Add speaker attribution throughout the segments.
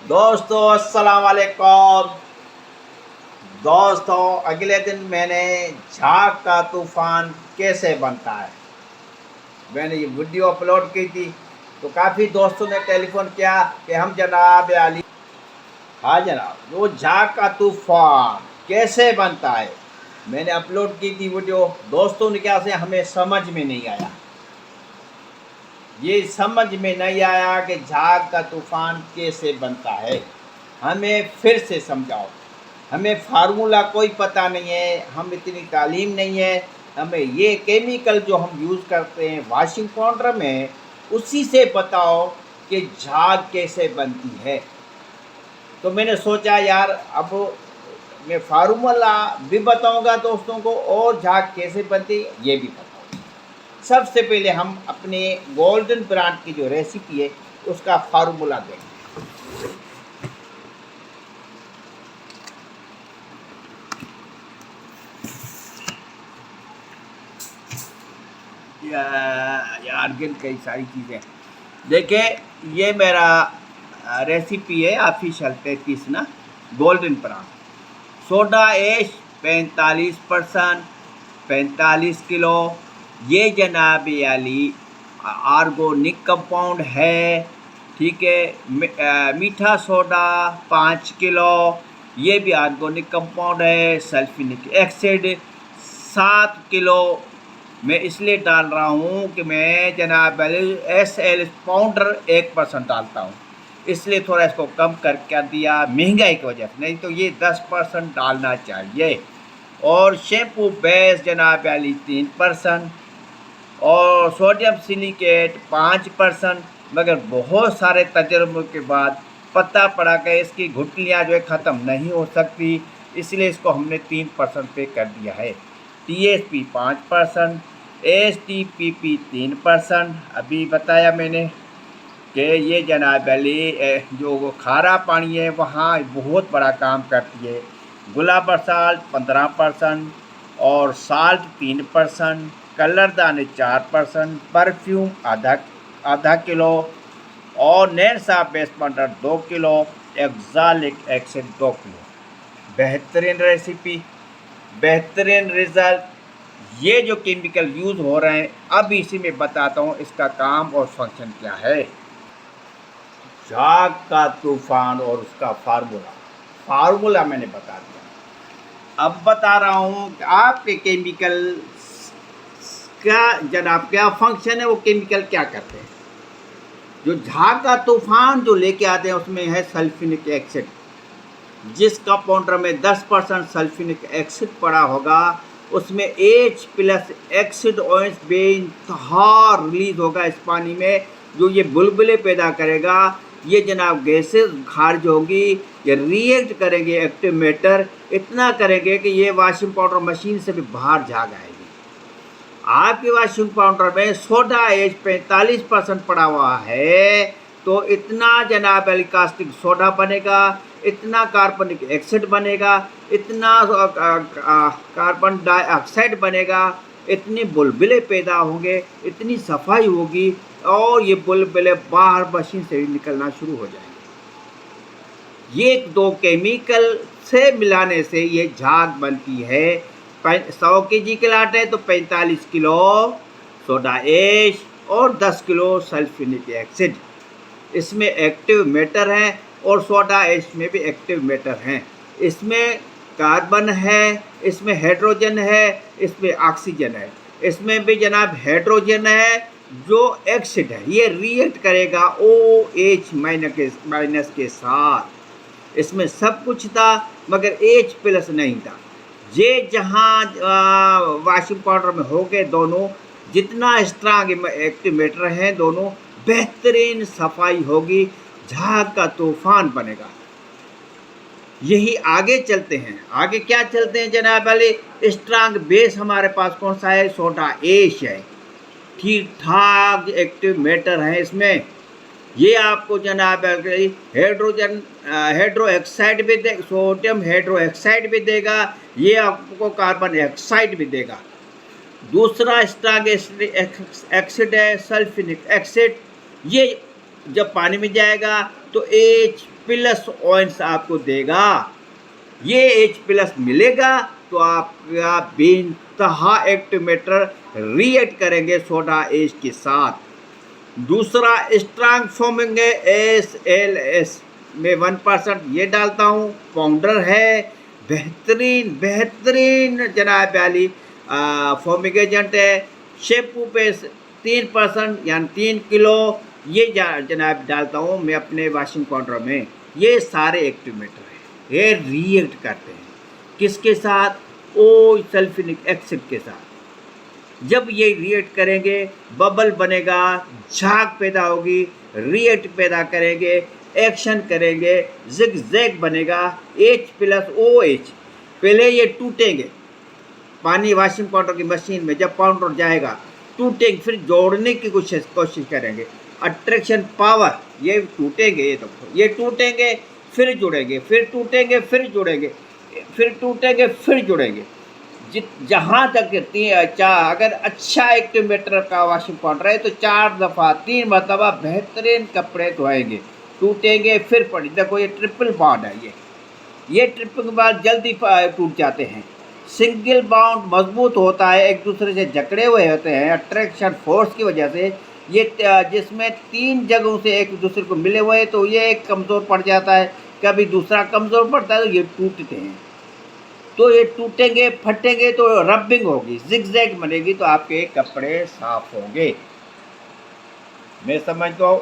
Speaker 1: दोस्तों अस्सलाम वालेकुम। दोस्तों अगले दिन मैंने झाग का तूफान कैसे बनता है मैंने ये वीडियो अपलोड की थी। तो काफ़ी दोस्तों ने टेलीफोन किया कि हम जनाब अली, हाँ जनाब, वो झाग का तूफान कैसे बनता है। मैंने अपलोड की थी वीडियो। दोस्तों ने क्या से हमें समझ में नहीं आया, ये समझ में नहीं आया कि झाग का तूफान कैसे बनता है। हमें फिर से समझाओ। हमें फार्मूला कोई पता नहीं है, हम इतनी तालीम नहीं है। हमें ये केमिकल जो हम यूज़ करते हैं वॉशिंग पाउडर में, उसी से बताओ कि झाग कैसे बनती है। तो मैंने सोचा यार अब मैं फार्मूला भी बताऊंगा दोस्तों को और झाग कैसे बनती है ये भी बताऊंगा। सबसे पहले हम अपने गोल्डन ब्रांड की जो रेसिपी है उसका फार्मूला देंगे। यार गिन कई सारी चीज़ें देखिए। ये मेरा रेसिपी है ऑफिशियल 33 ना, golden brand. Soda ash 45%, 45 kilo. ये जनाब अली आर्गोनिक कंपाउंड है, ठीक है। मीठा सोडा 5 किलो, ये भी आर्गोनिक कंपाउंड है। Sulphuric acid 7 kilo. मैं इसलिए डाल रहा हूँ कि मैं जनाब SL पाउडर 1% डालता हूँ, इसलिए थोड़ा इसको कम कर क्या दिया महंगाई की वजह से, नहीं तो ये 10% डालना चाहिए। और शैम्पू बेस जनाब अली 3%, और सोडियम सिलिकेट 5%। मगर बहुत सारे तजर्बों के बाद पता पड़ा कि इसकी घुटलियाँ जो है ख़त्म नहीं हो सकती, इसलिए इसको हमने 3% पे कर दिया है। TSP 5%, STPP 3%। अभी बताया मैंने कि ये जनाब अली जो वो खारा पानी है वहाँ बहुत बड़ा काम करती है। गुलाब साल्ट 15%, और साल्ट 3%, कलरदाने 4%, परफ्यूम आधा आधा किलो, और नैन साफ base powder 2 kilo, oxalic acid 2 kilo. बेहतरीन रेसिपी, बेहतरीन रिज़ल्ट। ये जो केमिकल यूज़ हो रहे हैं अब इसी में बताता हूँ इसका काम और फंक्शन क्या है। झाग का तूफान और उसका फार्मूला मैंने बता दिया। अब बता रहा हूँ कि आपके केमिकल क्या जनाब क्या फंक्शन है, वो केमिकल क्या करते हैं। जो झाग का तूफान जो लेके आते हैं उसमें है सल्फ्यूरिक एसिड। जिस कंपाउंडर में 10% सल्फ्यूरिक एसिड पड़ा होगा उसमें H+ एसिड ऑयल्स बेइंतहा रिलीज होगा इस पानी में, जो ये बुलबुले पैदा करेगा। ये जनाब गैसेस खारिज होगी, ये रिएक्ट करेंगे एक्टिव मैटर, इतना करेंगे कि ये वॉशिंग पाउडर मशीन से भी बाहर झाग आएगी। आपके वॉशिंग पाउडर में सोडा ऐश 45% पड़ा हुआ है, तो इतना जनाब कास्टिक सोडा बनेगा, इतना कार्बनिक एसिड बनेगा, इतना कार्बन डाइऑक्साइड बनेगा, इतने बुलबुले पैदा होंगे, इतनी सफाई होगी, और ये बुलबुले बाहर मशीन से भी निकलना शुरू हो जाएंगे। ये दो केमिकल से मिलाने से ये झाग बनती है। 100 kg के लाट है तो 45 किलो सोडा ऐश और 10 किलो सल्फ्यूरिक एसिड इसमें एक्टिव मैटर है, और सोडा ऐश में भी एक्टिव मैटर हैं। इसमें कार्बन है, इसमें हाइड्रोजन है, इसमें ऑक्सीजन है। इसमें भी जनाब हाइड्रोजन है जो एसिड है, ये रिएक्ट करेगा OH माइनस के साथ। इसमें सब कुछ था मगर H+ नहीं था। ये जहाँ वॉशिंग पाउडर में हो गए दोनों, जितना स्ट्रांग एक्टिव मैटर हैं दोनों, बेहतरीन सफाई होगी, झाग का तूफान बनेगा। यही आगे चलते हैं। आगे क्या चलते हैं जनाब अली, स्ट्रांग बेस हमारे पास कौन सा है, सोडा ऐश है। ठीक ठाक एक्टिव मैटर है इसमें। ये आपको जनाब हाइड्रोजन हाइड्रो ऑक्साइड भी दे, सोडियम हाइड्रो ऑक्साइड भी देगा, ये आपको कार्बन ऑक्साइड भी देगा। दूसरा स्ट्रांग एसिड है सल्फ्यूरिक एसिड, ये जब पानी में जाएगा तो H+ आपको देगा। ये H+ मिलेगा तो आपका बेइंतहा एक्टिवेटर रिएक्ट करेंगे सोडा एच के साथ। दूसरा स्ट्रांग फॉर्मिंग है SLS में 1% ये डालता हूँ, पाउडर है, बेहतरीन बेहतरीन जनाब वाली फॉर्मिंग एजेंट है। शैम्पू पे 3% यानी 3 किलो ये जनाब डालता हूँ मैं अपने वॉशिंग पाउडर में। ये सारे एक्टिवेटर हैं, ये रिएक्ट करते हैं किसके साथ? ओ सल्फ्यूरिक एसिड के साथ। जब ये रिएक्ट करेंगे बबल बनेगा, झाग पैदा होगी, रिएक्ट पैदा करेंगे, एक्शन करेंगे, जिगजैग बनेगा, H+OH। पहले ये टूटेंगे पानी वॉशिंग पाउडर की मशीन में, जब पाउडर जाएगा टूटेंगे, फिर जोड़ने की कोशिश करेंगे। अट्रैक्शन पावर, ये टूटेंगे, ये टूटेंगे फिर जुड़ेंगे, फिर टूटेंगे फिर जुड़ेंगे, फिर टूटेंगे फिर जुड़ेंगे। जहाँ तक अगर अच्छा एक्टिवेटर का वॉशिंग पाउडर है तो 4 दफ़ा 3 मरतबा बेहतरीन कपड़े धोएंगे, टूटेंगे फिर पड़ी। देखो ये ट्रिपल बॉन्ड है, ये ट्रिपल बॉन्ड जल्दी टूट जाते हैं। सिंगल बॉन्ड मजबूत होता है, एक दूसरे से जकड़े हुए होते हैं अट्रैक्शन फोर्स की वजह से। ये जिसमें 3 जगहों से एक दूसरे को मिले हुए तो ये एक कमज़ोर पड़ जाता है, कभी दूसरा कमज़ोर पड़ता है तो ये टूटते हैं। तो ये टूटेंगे फटेंगे तो रबिंग होगी, जिगजैग बनेगी तो आपके कपड़े साफ होंगे। मैं समझता हूँ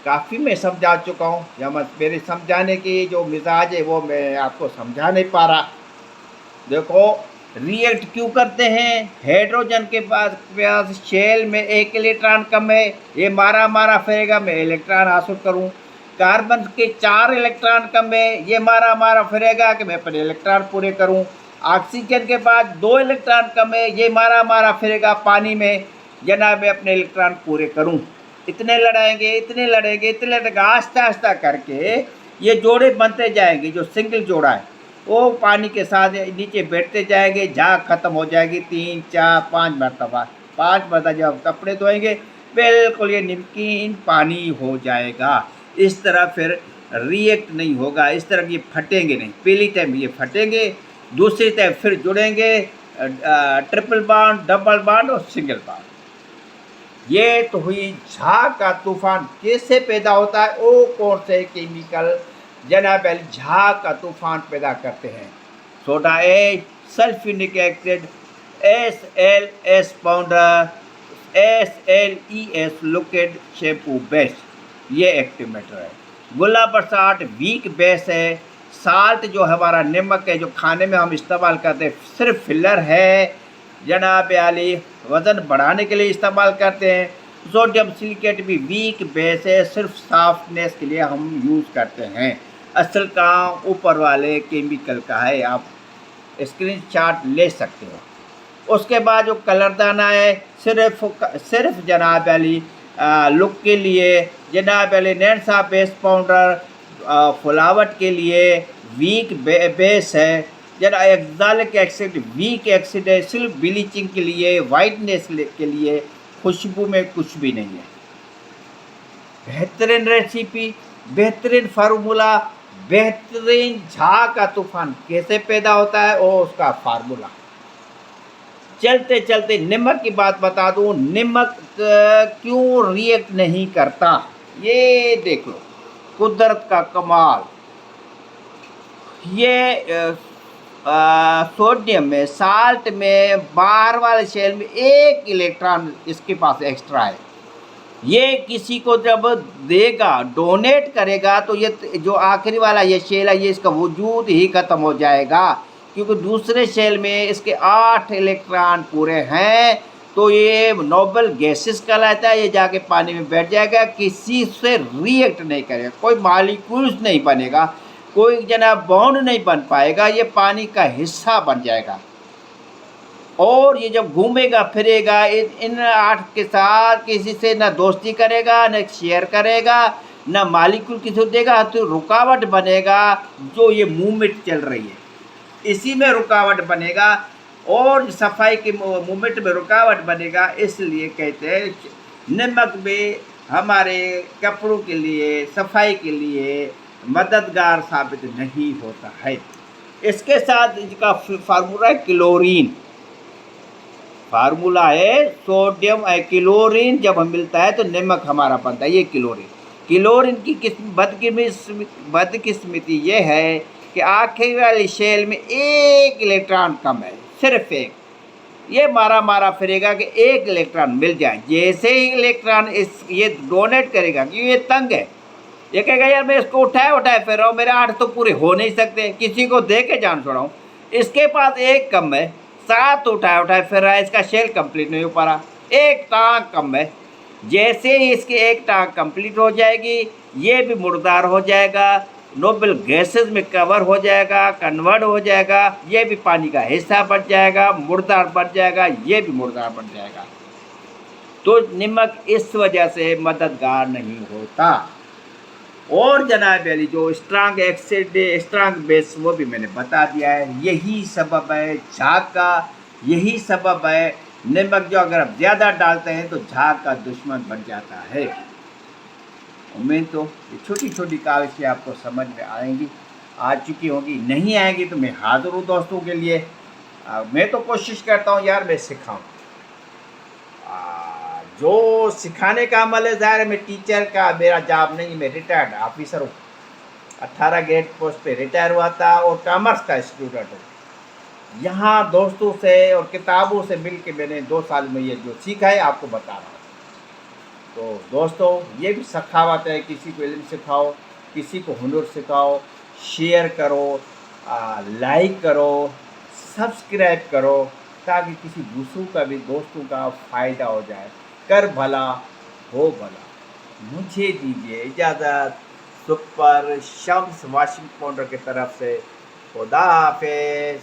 Speaker 1: काफ़ी मैं समझा चुका हूँ, या मेरे समझाने की जो मिजाज है वो मैं आपको समझा नहीं पा रहा। देखो रिएक्ट क्यों करते हैं? हाइड्रोजन के पास शेल में 1 इलेक्ट्रॉन कम है, ये मारा फिरेगा, मैं इलेक्ट्रॉन हासिल करूँ। कार्बन के 4 इलेक्ट्रॉन कम है, ये मारा फिरेगा कि मैं अपने इलेक्ट्रॉन पूरे करूं। ऑक्सीजन के पास 2 इलेक्ट्रॉन कम है, ये मारा फिरेगा पानी में, जनाब मैं अपने इलेक्ट्रॉन पूरे करूं। इतने लड़ेंगे आस्ता आस्ता करके ये जोड़े बनते जाएंगे। जो सिंगल जोड़ा है वो पानी के साथ नीचे बैठते जाएंगे, झाग खत्म हो जाएगी 3 4 5 मरतबा। 5 मरतबा जब कपड़े धोएंगे बिल्कुल ये नमकीन पानी हो जाएगा। इस तरह फिर रिएक्ट नहीं होगा, इस तरह ये फटेंगे नहीं। पहली टाइम ये फटेंगे, दूसरी टाइम फिर जुड़ेंगे, ट्रिपल बॉन्ड, डबल बॉन्ड और सिंगल बॉन्ड। ये तो हुई झाग का तूफान। कैसे पैदा होता है? वो कौन से केमिकल जनाब झाग का तूफान पैदा करते हैं? Soda H, sulphuric acid, SLS powder, SLES liquid shampoo base, ये एक्टिवेटर है। गुलाबरसाट वीक बेस है। साल्ट जो हमारा नमक है जो खाने में हम इस्तेमाल करते हैं सिर्फ फिलर है, जनाब आली वज़न बढ़ाने के लिए इस्तेमाल करते हैं। सोडियम सिलिकेट भी वीक बेस है, सिर्फ सॉफ्टनेस के लिए हम यूज़ करते हैं। असल काम ऊपर वाले केमिकल का है, आप स्क्रीनशॉट ले सकते हो। उसके बाद जो कलरदाना है सिर्फ जनाब अली लुक के लिए, जनाब अली नैंसा बेस पाउडर फुलावट के लिए वीक बेस है। जना एक्सालिक एसिड वीक एसिड है, सिर्फ ब्लीचिंग के लिए, वाइटनेस के लिए, खुशबू में कुछ भी नहीं है। बेहतरीन रेसिपी, बेहतरीन फार्मूला, बेहतरीन झाग का तूफान कैसे पैदा होता है और उसका फार्मूला। चलते चलते नमक की बात बता दूं, नमक क्यों रिएक्ट नहीं करता, ये देख लो, कुदरत का कमाल। ये सोडियम में, साल्ट में, बाहर वाले शेल में 1 इलेक्ट्रॉन इसके पास एक्स्ट्रा है। ये किसी को जब देगा, डोनेट करेगा, तो ये जो आखिरी वाला ये शेल है ये इसका वजूद ही ख़त्म हो जाएगा, क्योंकि दूसरे शेल में इसके 8 इलेक्ट्रॉन पूरे हैं। तो ये नोबल गैसेस कहलाता है। ये जाके पानी में बैठ जाएगा, किसी से रिएक्ट नहीं करेगा, कोई मॉलिक्यूल्स नहीं बनेगा, कोई जनाब बॉन्ड नहीं बन पाएगा, ये पानी का हिस्सा बन जाएगा। और ये जब घूमेगा फिरेगा इन 8 के साथ किसी से ना दोस्ती करेगा, न शेयर करेगा, न मॉलिक्यूल किसी को देगा, तो रुकावट बनेगा। जो ये मूवमेंट चल रही है इसी में रुकावट बनेगा, और सफाई के मूवमेंट में रुकावट बनेगा। इसलिए कहते हैं नमक में हमारे कपड़ों के लिए, सफाई के लिए मददगार साबित नहीं होता है। इसके साथ इसका फार्मूला है क्लोरीन। फार्मूला है सोडियम क्लोरीन, जब हम मिलता है तो नमक हमारा बनता है, ये क्लोरीन। क्लोरीन की बदकिस्मती ये है कि आखिरी वाली शेल में एक इलेक्ट्रॉन कम है, सिर्फ एक। ये मारा मारा फिरेगा कि एक इलेक्ट्रॉन मिल जाए। जैसे ही इलेक्ट्रॉन ये डोनेट करेगा, क्योंकि ये तंग है, ये कहेगा यार मैं इसको उठाए फिर रहा हूँ, मेरे 8 तो पूरे हो नहीं सकते, किसी को दे के जान छोड़ा हूँ। इसके पास एक कम है, 7 उठाए फिर रहा है, इसका शेल कंप्लीट नहीं हो पा रहा, एक टांग कम है। जैसे ही इसकी एक टांग कंप्लीट हो जाएगी, ये भी मुर्दार हो जाएगा, नोबल गैसेस में कवर हो जाएगा, कन्वर्ट हो जाएगा, ये भी पानी का हिस्सा बन जाएगा, मुर्दार बन जाएगा, ये भी मुर्दार बन जाएगा। तो नमक इस वजह से मददगार नहीं होता। और जनाब अली जो स्ट्रांग एक्सिड, स्ट्रांग बेस, वो भी मैंने बता दिया है। यही सबब है झाग का, यही सबब है नमक जो अगर आप ज़्यादा डालते हैं तो झाग का दुश्मन बन जाता है। उम्मीद तो ये छोटी छोटी काविशें आपको समझ में आएंगी, आ चुकी होंगी। नहीं आएंगी तो मैं हाज़िर हूँ दोस्तों के लिए। मैं तो कोशिश करता हूँ यार मैं सिखाऊँ, जो सिखाने का अमल है। ज़ाहिर है मैं टीचर का मेरा जॉब नहीं, मैं रिटायर्ड ऑफिसर हूँ, 18 ग्रेड पोस्ट पे रिटायर हुआ था और कॉमर्स का स्टूडेंट हूँ। यहाँ दोस्तों से और किताबों से मिल के मैंने 2 साल में ये जो सीखा है आपको बता रहा हूँ। तो दोस्तों ये भी सखावत है, किसी को इल्म सिखाओ, किसी को हुनर सिखाओ, शेयर करो, लाइक करो, सब्सक्राइब करो, ताकि किसी दूसरों का भी, दोस्तों का फ़ायदा हो जाए। कर भला हो भला। मुझे दीजिए इजाज़त। सुपर शम्स वाशिंग पाउडर की तरफ से। खुदा हाफिज़।